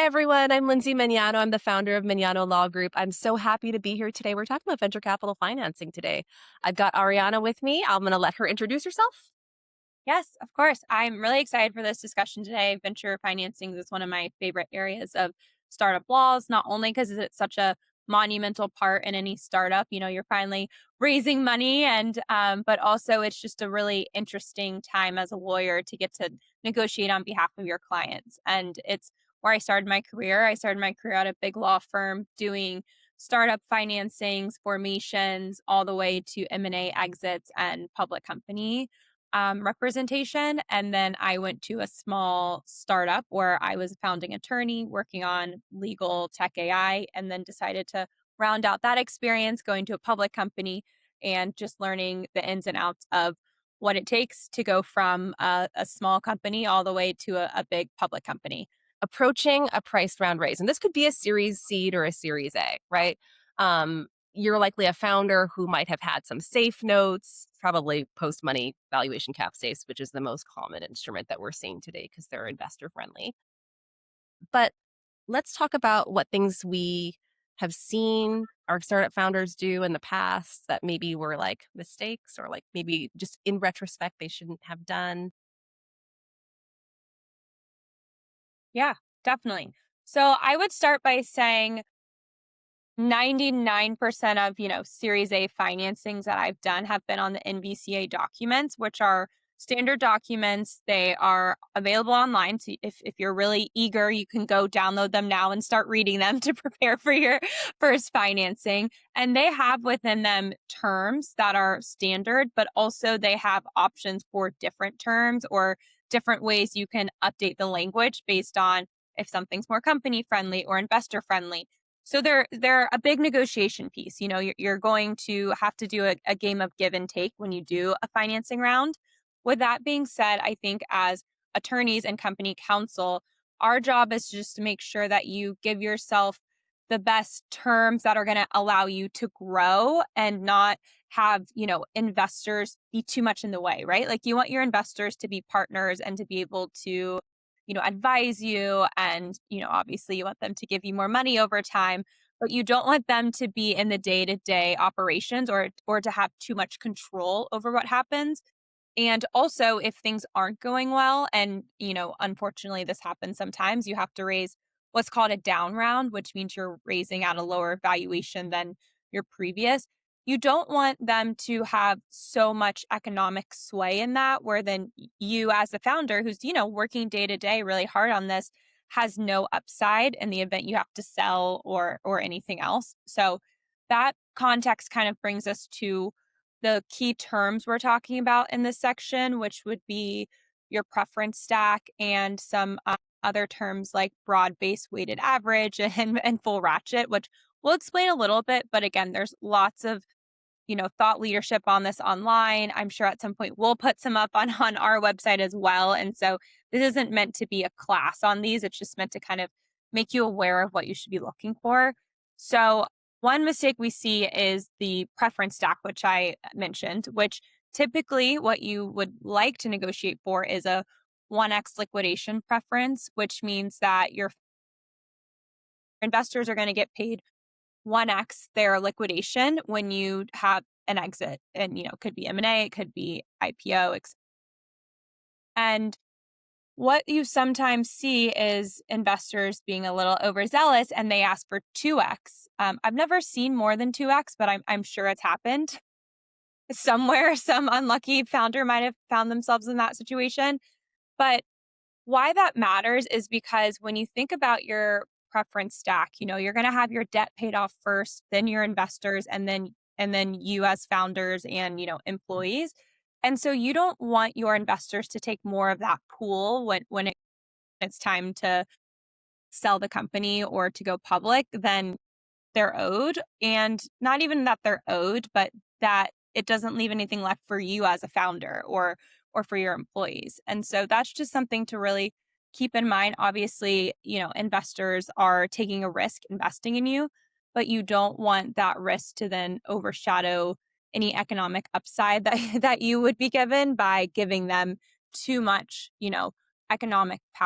Hi, everyone. I'm Lindsay Mignano. I'm the founder of Mignano Law Group. I'm so happy to be here today. We're talking about venture capital financing today. I've got Ariana with me. I'm going to let her introduce herself. Yes, of course. I'm really excited for this discussion today. Venture financing is one of my favorite areas of startup laws, not only because it's such a monumental part in any startup. You're finally raising money, and but also it's just a really interesting time as a lawyer to get to negotiate on behalf of your clients. And it's where I started my career. I started my career at a big law firm doing startup financings, formations, all the way to M&A exits and public company representation. And then I went to a small startup where I was a founding attorney working on legal tech AI, and then decided to round out that experience going to a public company and just learning the ins and outs of what it takes to go from a small company all the way to a big public company. Approaching a priced round raise, and this could be a Series Seed or a Series A, right? You're likely a founder who might have had some safe notes, probably post money valuation cap safes, which is the most common instrument that we're seeing today because they're investor friendly. But let's talk about what things we have seen our startup founders do in the past that maybe were like mistakes or like maybe just in retrospect they shouldn't have done. Yeah, definitely. So I would start by saying 99% of, Series A financings that I've done have been on the NVCA documents, which are standard documents. They are available online. So if you're really eager, you can go download them now and start reading them to prepare for your first financing. And they have within them terms that are standard, but also they have options for different terms or different ways you can update the language based on if something's more company friendly or investor friendly. So they're a big negotiation piece. You're going to have to do a game of give and take when you do a financing round. With that being said, I think as attorneys and company counsel, our job is just to make sure that you give yourself the best terms that are going to allow you to grow and not have, investors be too much in the way, right? Like you want your investors to be partners and to be able to advise you. And, obviously you want them to give you more money over time, but you don't want them to be in the day-to-day operations or to have too much control over what happens. And also if things aren't going well, and, unfortunately this happens sometimes, you have to raise what's called a down round, which means you're raising at a lower valuation than your previous. You don't want them to have so much economic sway in that, where then you as the founder who's, working day to day really hard on this has no upside in the event you have to sell or anything else. So that context kind of brings us to the key terms we're talking about in this section, which would be your preference stack and some other terms like broad base weighted average and full ratchet, which we'll explain a little bit. But again, there's lots of thought leadership on this online. I'm sure at some point we'll put some up on our website as well. And so this isn't meant to be a class on these. It's just meant to kind of make you aware of what you should be looking for. So one mistake we see is the preference stack, which I mentioned, which typically what you would like to negotiate for is a 1x liquidation preference, which means that your investors are going to get paid 1x their liquidation when you have an exit. And, it could be M&A, it could be IPO. And what you sometimes see is investors being a little overzealous and they ask for 2x. I've never seen more than 2x, but I'm sure it's happened somewhere. Some unlucky founder might have found themselves in that situation. But why that matters is because when you think about your preference stack, you're going to have your debt paid off first, then your investors, and then you as founders and, employees. And so you don't want your investors to take more of that pool when it's time to sell the company or to go public than they're owed. And not even that they're owed, but that it doesn't leave anything left for you as a founder or for your employees. And so that's just something to really keep in mind. Obviously, investors are taking a risk investing in you, but you don't want that risk to then overshadow any economic upside that that you would be given by giving them too much, economic power